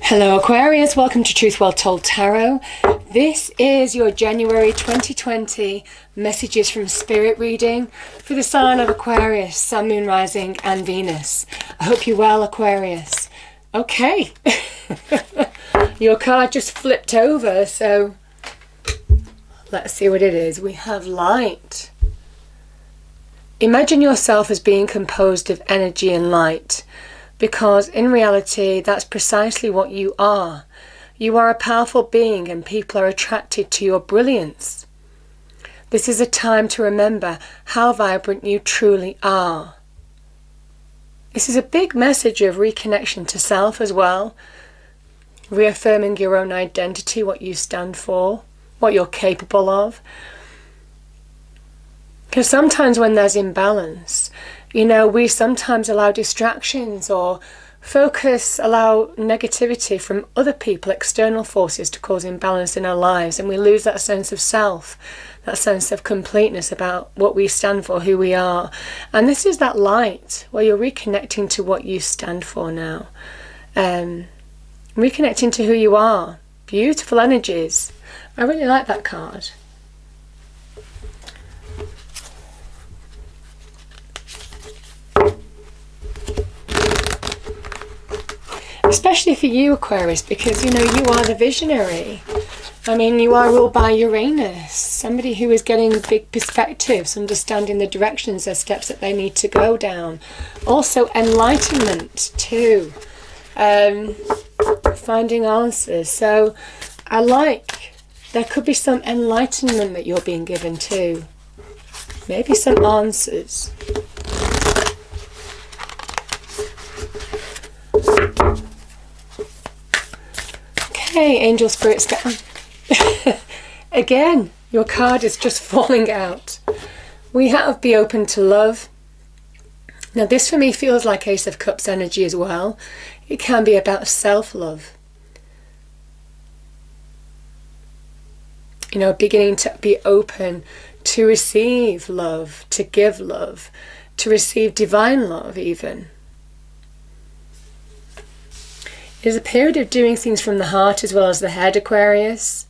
Hello Aquarius, welcome to Truth Well Told Tarot. This is your January 2020 messages from Spirit reading for the sign of Aquarius, Sun, Moon, Rising and Venus. I hope you're well, Aquarius. Okay, your card just flipped over, so let's see what it is. We have light. Imagine yourself as being composed of energy and light, because in reality that's precisely what you are. You are a powerful being and people are attracted to your brilliance. This is a time to remember how vibrant you truly are. This is a big message of reconnection to self as well, reaffirming your own identity, what you stand for, what you're capable of. Because sometimes when there's imbalance, we sometimes allow distractions or allow negativity from other people, external forces, to cause imbalance in our lives, and we lose that sense of self, that sense of completeness about what we stand for, who we are. And this is that light where you're reconnecting to what you stand for now, reconnecting to who you are. Beautiful energies. I really like that card. Especially for you, Aquarius, because you are the visionary. You are ruled by Uranus, somebody who is getting big perspectives, understanding the directions, the steps that they need to go down. Also enlightenment too, finding answers. So there could be some enlightenment that you're being given too, maybe some answers. Okay, angel spirits, again, your card is just falling out. We have be open to love. Now this for me feels like Ace of Cups energy as well. It can be about self-love. Beginning to be open to receive love, to give love, to receive divine love even. It is a period of doing things from the heart as well as the head, Aquarius.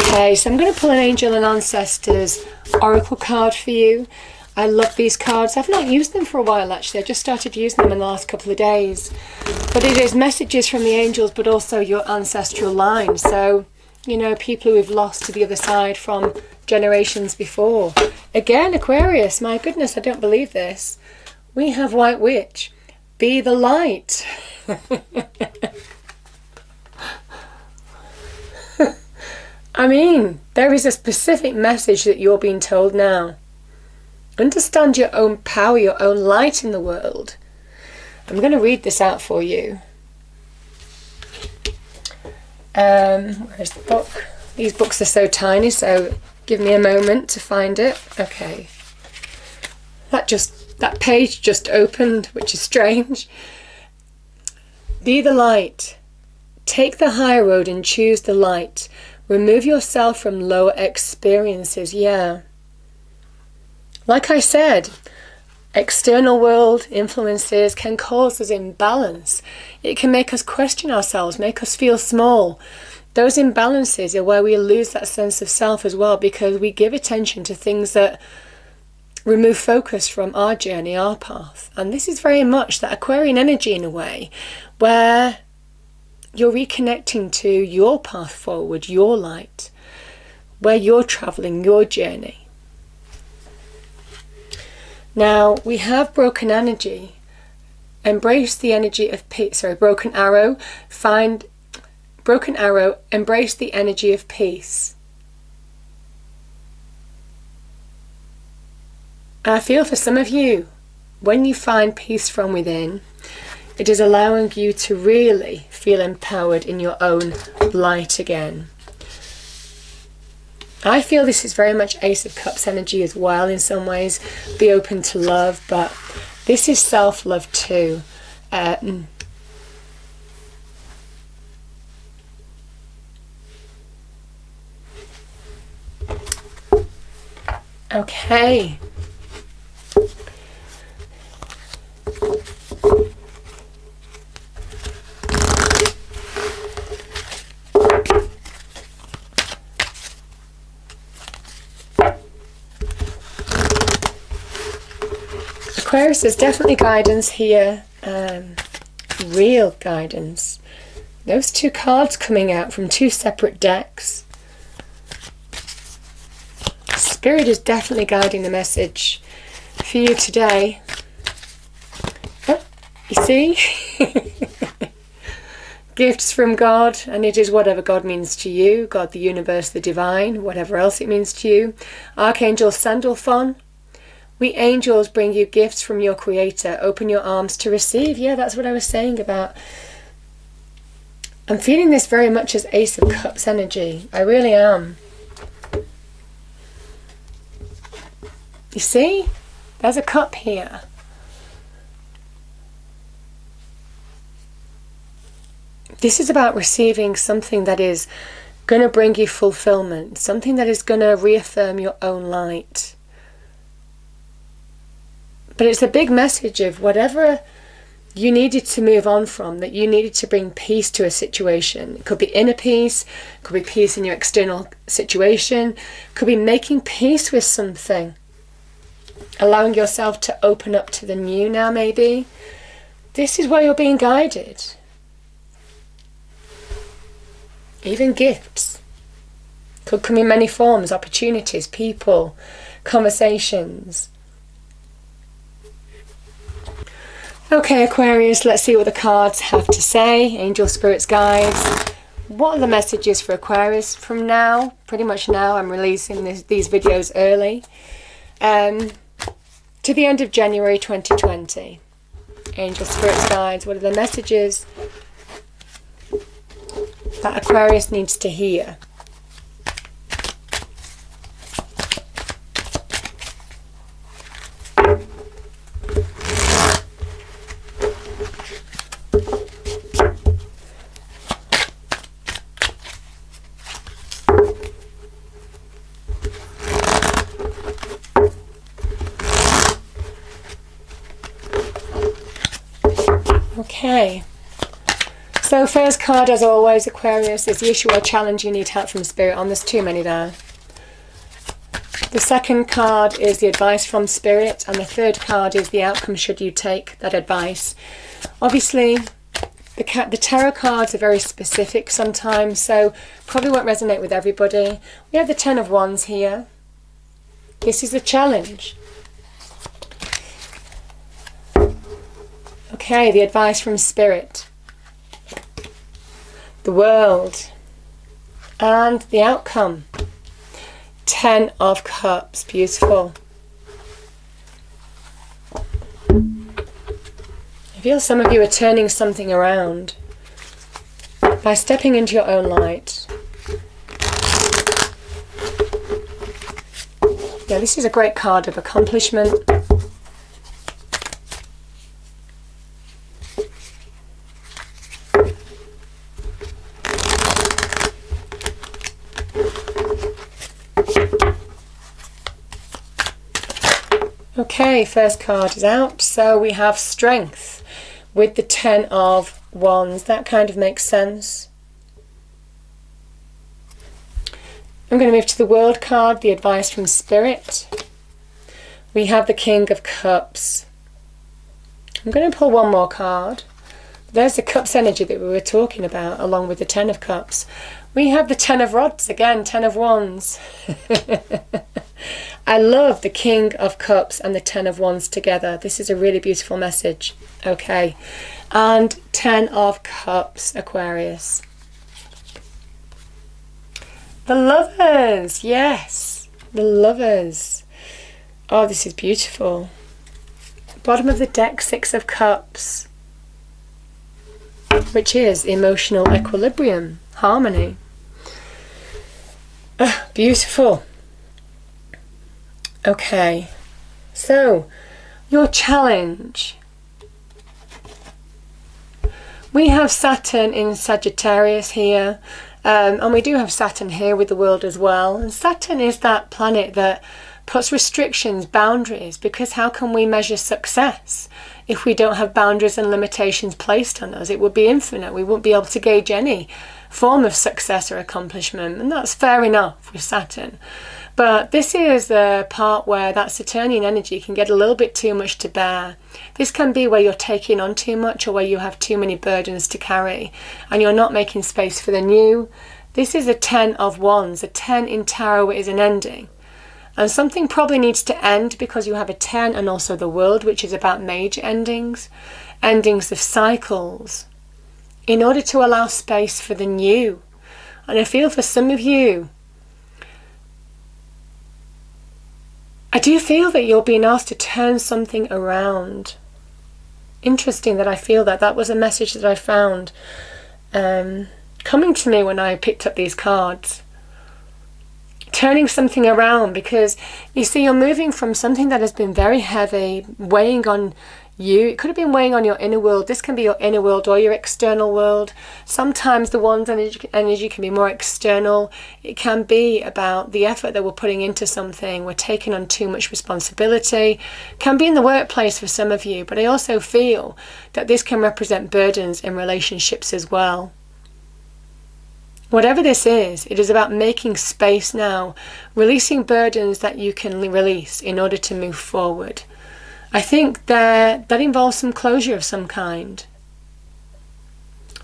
Okay, so I'm going to pull an Angel and Ancestors Oracle card for you. I love these cards. I've not used them for a while actually. I just started using them in the last couple of days. But it is messages from the angels, but also your ancestral line. So people who we've lost to the other side from generations before. Again, Aquarius, my goodness, I don't believe this. We have White Witch. Be the light. There is a specific message that you're being told now. Understand your own power, your own light in the world. I'm going to read this out for you. Where's the book? These books are so tiny, so give me a moment to find it. Okay. That page just opened, which is strange. Be the light. Take the high road and choose the light. Remove yourself from lower experiences. Yeah. Like I said, external world influences can cause us imbalance. It can make us question ourselves, make us feel small. Those imbalances are where we lose that sense of self as well, because we give attention to things that remove focus from our journey, our path. And this is very much that Aquarian energy in a way, where you're reconnecting to your path forward, your light, where you're traveling, your journey. Now, we have broken energy. Embrace the energy of peace. Broken arrow. Find broken arrow. Embrace the energy of peace. I feel for some of you, when you find peace from within, it is allowing you to really feel empowered in your own light again. I feel this is very much Ace of Cups energy as well in some ways. Be open to love, but this is self-love too. Okay. Aquarius, there's definitely guidance here, real guidance. Those two cards coming out from two separate decks. Spirit is definitely guiding the message for you today. Oh, you see? Gifts from God, and it is whatever God means to you. God, the universe, the divine, whatever else it means to you. Archangel Sandalphon. We angels bring you gifts from your Creator. Open your arms to receive. Yeah, that's what I was saying about. I'm feeling this very much as Ace of Cups energy. I really am. You see? There's a cup here. This is about receiving something that is going to bring you fulfillment. Something that is going to reaffirm your own light. But it's a big message of whatever you needed to move on from, that you needed to bring peace to a situation. It could be inner peace, could be peace in your external situation, could be making peace with something. Allowing yourself to open up to the new now, maybe. This is where you're being guided. Even gifts. Could come in many forms, opportunities, people, conversations. Okay, Aquarius, let's see what the cards have to say. Angel, spirits, guides. What are the messages for Aquarius from now? Pretty much now. I'm releasing these videos early. To the end of January 2020. Angel, spirits, guides. What are the messages that Aquarius needs to hear? Okay, so first card, as always, Aquarius, is the issue or challenge you need help from Spirit on. There's too many there. The second card is the advice from Spirit, and the third card is the outcome should you take that advice. Obviously, the tarot cards are very specific sometimes, so probably won't resonate with everybody. We have the Ten of Wands here. This is the challenge. Okay, the advice from Spirit, the world, and the outcome. Ten of Cups, beautiful. I feel some of you are turning something around by stepping into your own light. Yeah, this is a great card of accomplishment. Okay, first card is out. So we have strength with the Ten of Wands. That kind of makes sense. I'm going to move to the World card, the advice from Spirit. We have the King of Cups. I'm going to pull one more card. There's the Cups energy that we were talking about, along with the Ten of Cups. We have the Ten of Rods again, Ten of Wands. I love the King of Cups and the Ten of Wands together. This is a really beautiful message. Okay. And Ten of Cups, Aquarius. The Lovers. Yes. The Lovers. Oh, this is beautiful. Bottom of the deck, Six of Cups. Which is emotional equilibrium, harmony. Beautiful. Okay, so your challenge. We have Saturn in Sagittarius here, and we do have Saturn here with the world as well. And Saturn is that planet that puts restrictions, boundaries, because how can we measure success if we don't have boundaries and limitations placed on us? It would be infinite. We wouldn't be able to gauge any form of success or accomplishment, and that's fair enough with Saturn. But this is the part where that Saturnian energy can get a little bit too much to bear. This can be where you're taking on too much, or where you have too many burdens to carry and you're not making space for the new. This is a 10 of Wands. A 10 in tarot is an ending. And something probably needs to end, because you have a 10 and also the World, which is about major endings, endings of cycles, in order to allow space for the new. And I feel for some of you, I do feel that you're being asked to turn something around. Interesting that I feel that. That was a message that I found coming to me when I picked up these cards. Turning something around, because you see, you're moving from something that has been very heavy, weighing on you. It could have been weighing on your inner world. This can be your inner world or your external world. Sometimes the Wands energy can be more external. It can be about the effort that we're putting into something. We're taking on too much responsibility. Can be in the workplace for some of you, but I also feel that this can represent burdens in relationships as well. Whatever this is, it is about making space now, releasing burdens that you can release in order to move forward. I think that involves some closure of some kind,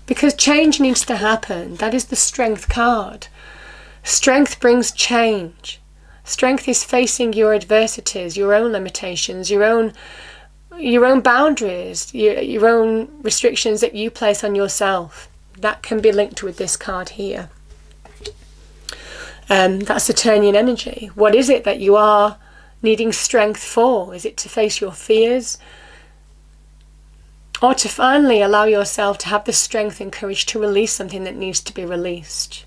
because change needs to happen. That is the Strength card. Strength brings change. Strength is facing your adversities, your own limitations, your own boundaries, your own restrictions that you place on yourself. That can be linked with this card here. That's Saturnian energy. What is it that you are needing strength for? Is it to face your fears? Or to finally allow yourself to have the strength and courage to release something that needs to be released?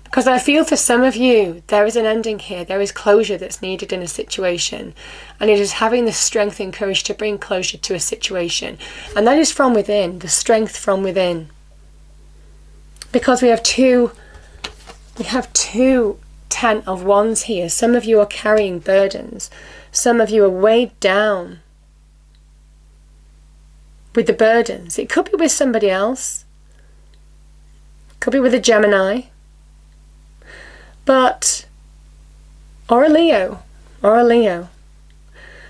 Because I feel for some of you, there is an ending here. There is closure that's needed in a situation. And it is having the strength and courage to bring closure to a situation. And that is from within, the strength from within. Because we have two 10 of Wands here. Some of you are carrying burdens. Some of you are weighed down with the burdens. It could be with somebody else. It could be with a Gemini. Or a Leo.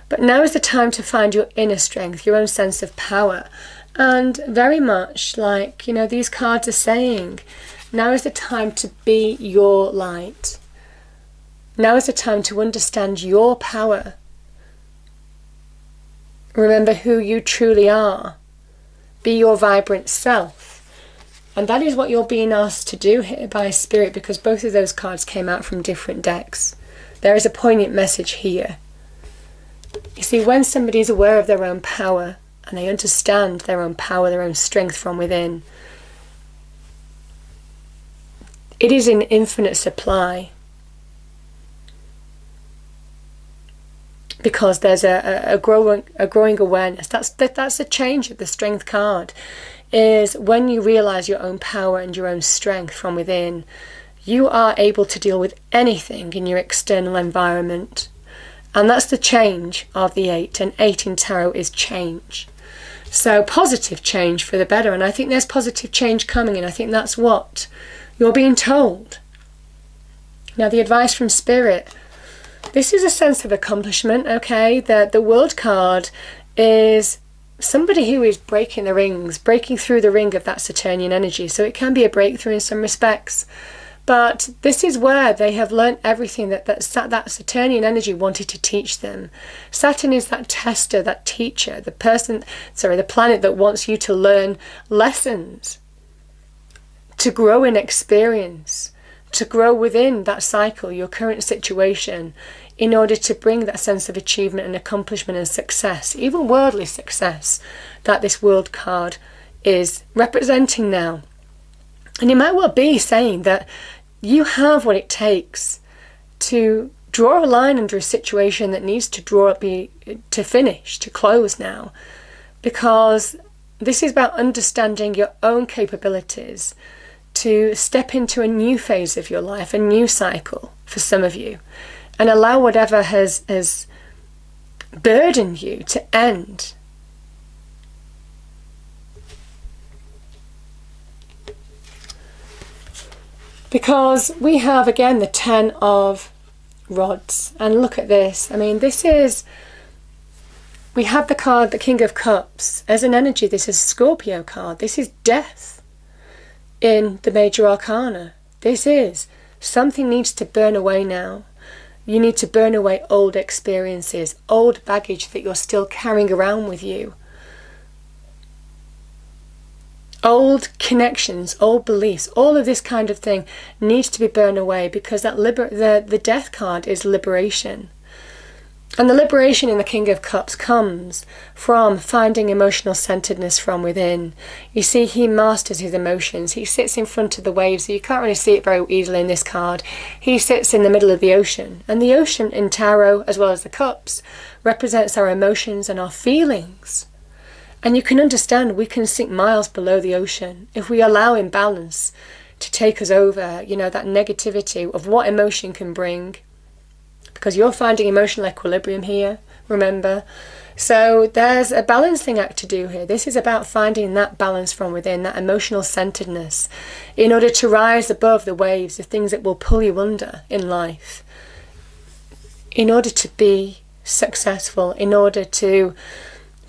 But now is the time to find your inner strength, your own sense of power. And very much like, these cards are saying, now is the time to be your light. Now is the time to understand your power. Remember who you truly are. Be your vibrant self. And that is what you're being asked to do here by Spirit, because both of those cards came out from different decks. There is a poignant message here. You see, when somebody is aware of their own power, and they understand their own power, their own strength from within, it is in infinite supply. Because there's a growing awareness. That's the change of the Strength card, is when you realize your own power and your own strength from within, you are able to deal with anything in your external environment. And that's the change of the 8, and 8 in tarot is change. So positive change for the better, and I think there's positive change coming, and I think that's what you're being told. Now the advice from Spirit, this is a sense of accomplishment, okay? The World card is somebody who is breaking through the ring of that Saturnian energy, so it can be a breakthrough in some respects. But this is where they have learned everything that Saturnian energy wanted to teach them. Saturn is that tester, that teacher, the planet that wants you to learn lessons, to grow in experience, to grow within that cycle, your current situation, in order to bring that sense of achievement and accomplishment and success, even worldly success, that this World card is representing now. And it might well be saying that you have what it takes to draw a line under a situation that needs to finish, to close now. Because this is about understanding your own capabilities to step into a new phase of your life, a new cycle for some of you. and allow whatever has burdened you to end. Because we have, again, the 10 of rods. And look at this. I mean, this is... We have the card, the King of Cups. As an energy, this is a Scorpio card. This is death in the major arcana. This is something needs to burn away now. You need to burn away old experiences, old baggage that you're still carrying around with you. Old connections, old beliefs, all of this kind of thing needs to be burned away, because that the death card is liberation. And the liberation in the King of Cups comes from finding emotional centeredness from within. You see, he masters his emotions. He sits in front of the waves. So you can't really see it very easily in this card. He sits in the middle of the ocean. And the ocean in tarot, as well as the cups, represents our emotions and our feelings. And you can understand we can sink miles below the ocean if we allow imbalance to take us over, you know, that negativity of what emotion can bring. Because you're finding emotional equilibrium here, remember. So there's a balancing act to do here. This is about finding that balance from within, that emotional centeredness, in order to rise above the waves, the things that will pull you under in life, in order to be successful, in order to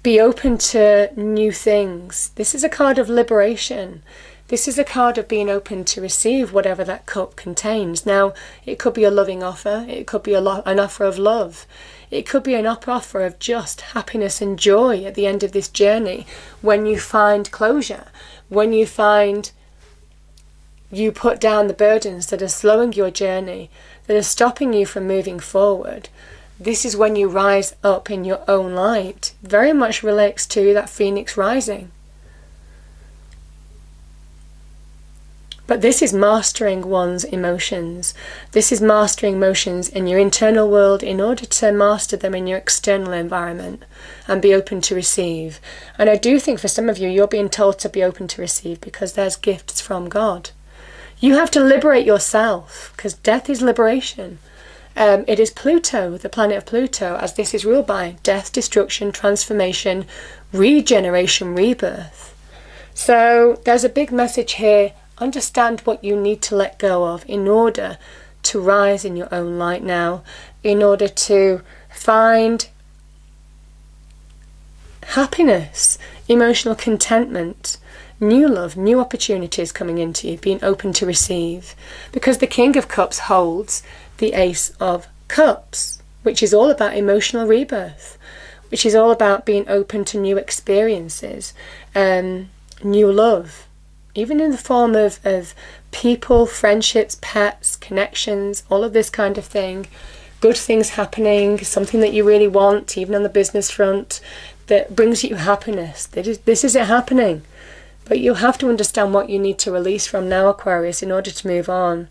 be open to new things. This is a card of liberation. This is a card of being open to receive whatever that cup contains. Now, it could be a loving offer. It could be an offer of love. It could be an offer of just happiness and joy at the end of this journey, when you find closure, when you find you put down the burdens that are slowing your journey, that are stopping you from moving forward. This is when you rise up in your own light. Very much relates to that phoenix rising. But this is mastering one's emotions. This is mastering emotions in your internal world in order to master them in your external environment and be open to receive. And I do think for some of you, you're being told to be open to receive because there's gifts from God. You have to liberate yourself, because death is liberation. It is Pluto, the planet of Pluto, as this is ruled by death, destruction, transformation, regeneration, rebirth. So there's a big message here. Understand what you need to let go of in order to rise in your own light now, in order to find happiness, emotional contentment, new love, new opportunities coming into you, being open to receive. Because the King of Cups holds the Ace of Cups, which is all about emotional rebirth, which is all about being open to new experiences, new love. Even in the form of people, friendships, pets, connections, all of this kind of thing. Good things happening, something that you really want, even on the business front, that brings you happiness. This is it happening. But you have to understand what you need to release from now, Aquarius, in order to move on.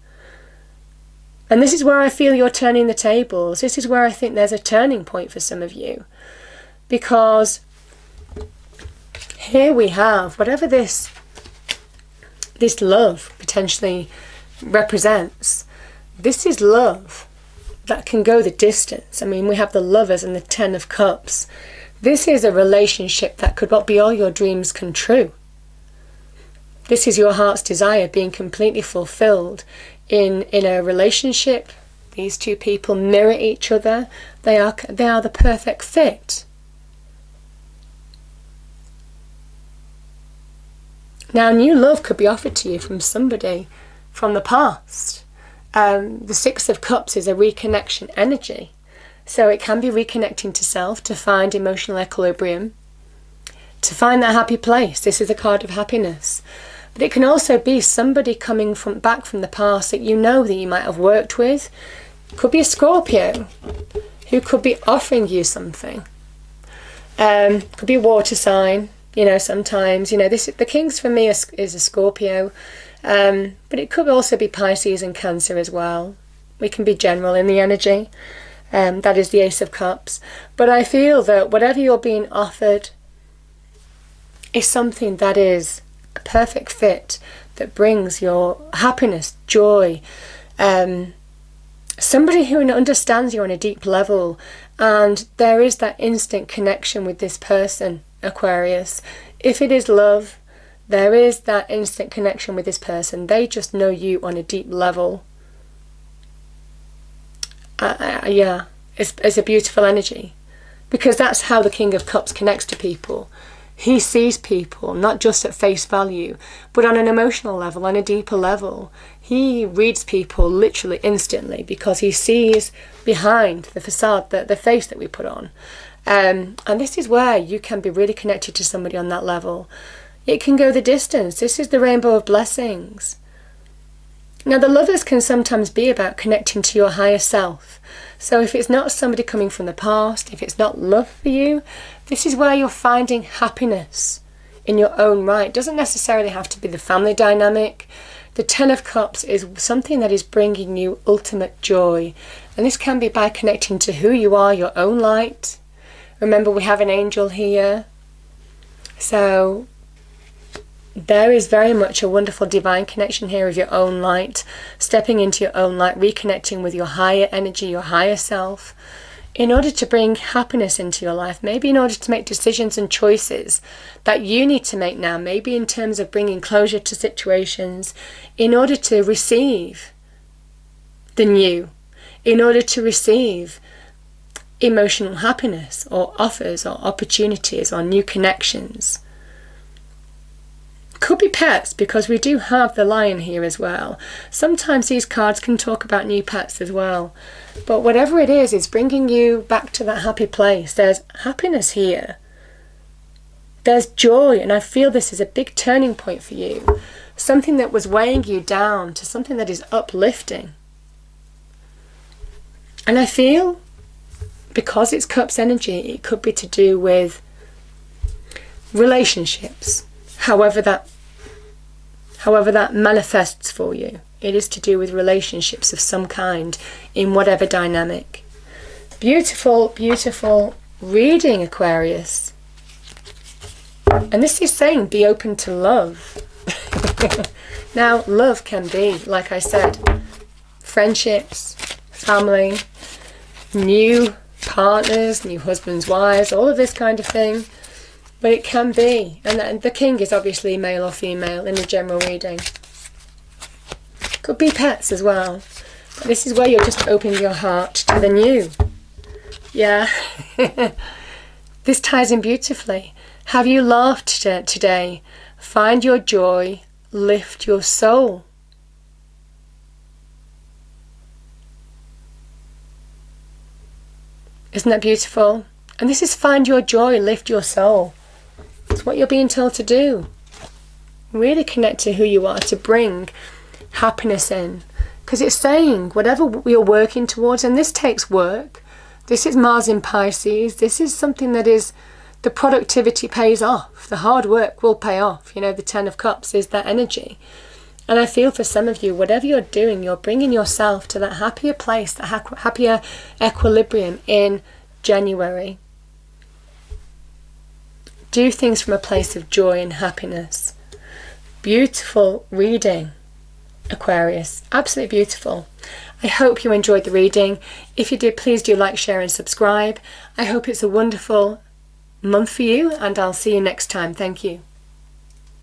And this is where I feel you're turning the tables. This is where I think there's a turning point for some of you. Because here we have, whatever this love potentially represents, this is love that can go the distance. I mean, we have the Lovers and the 10 of Cups. This is a relationship that could be all your dreams come true. This is your heart's desire being completely fulfilled in a relationship. These two people mirror each other. They are the perfect fit. Now, new love could be offered to you from somebody from the past. The Six of Cups is a reconnection energy. So it can be reconnecting to self, to find emotional equilibrium, to find that happy place. This is a card of happiness. But it can also be somebody coming back from the past that you know that you might have worked with. Could be a Scorpio who could be offering you something. Could be a water sign. You know, sometimes, you know, the Kings for me is a Scorpio, but it could also be Pisces and Cancer as well. We can be general in the energy. That is the Ace of Cups. But I feel that whatever you're being offered is something that is a perfect fit, that brings your happiness, joy, somebody who understands you on a deep level, and there is that instant connection with this person, Aquarius. If it is love, there is that instant connection with this person. They just know you on a deep level. Yeah, it's a beautiful energy, because that's how the King of Cups connects to people. He sees people not just at face value, but on an emotional level, on a deeper level. He reads people literally instantly, because he sees behind the facade, the face that we put on. And this is where you can be really connected to somebody on that level. It can go the distance. This is the rainbow of blessings. Now, the lovers can sometimes be about connecting to your higher self. So if it's not somebody coming from the past, if it's not love for you, this is where you're finding happiness in your own right. It doesn't necessarily have to be the family dynamic. The Ten of Cups is something that is bringing you ultimate joy. And this can be by connecting to who you are, your own light. Remember, we have an angel here. So there is very much a wonderful divine connection here of your own light, stepping into your own light, reconnecting with your higher energy, your higher self, in order to bring happiness into your life, maybe in order to make decisions and choices that you need to make now, maybe in terms of bringing closure to situations, in order to receive the new, in order to receive emotional happiness or offers or opportunities or new connections. Could be pets, because we do have the lion here as well. Sometimes these cards can talk about new pets as well. But whatever it is bringing you back to that happy place. There's happiness here. There's joy, and I feel this is a big turning point for you. Something that was weighing you down to something that is uplifting. And I feel, because it's Cups energy, it could be to do with relationships. However that manifests for you, it is to do with relationships of some kind in whatever dynamic. Beautiful, beautiful reading, Aquarius. And this is saying be open to love. Now, love can be, like I said, friendships, family, new partners, new husbands, wives, all of this kind of thing. But it can be, and the king is obviously male or female in the general reading. Could be pets as well. But this is where you're just opening your heart to the new. Yeah. This ties in beautifully. Have you laughed today? Find your joy, lift your soul. Isn't that beautiful? And this is find your joy, lift your soul. It's what you're being told to do. Really connect to who you are, to bring happiness in. Because it's saying whatever you're working towards, and this takes work. This is Mars in Pisces. This is something that is, the productivity pays off. The hard work will pay off. You know, the Ten of Cups is that energy. And I feel for some of you, whatever you're doing, you're bringing yourself to that happier place, that happier equilibrium in January. Do things from a place of joy and happiness. Beautiful reading, Aquarius. Absolutely beautiful. I hope you enjoyed the reading. If you did, please do like, share and subscribe. I hope it's a wonderful month for you, and I'll see you next time. Thank you.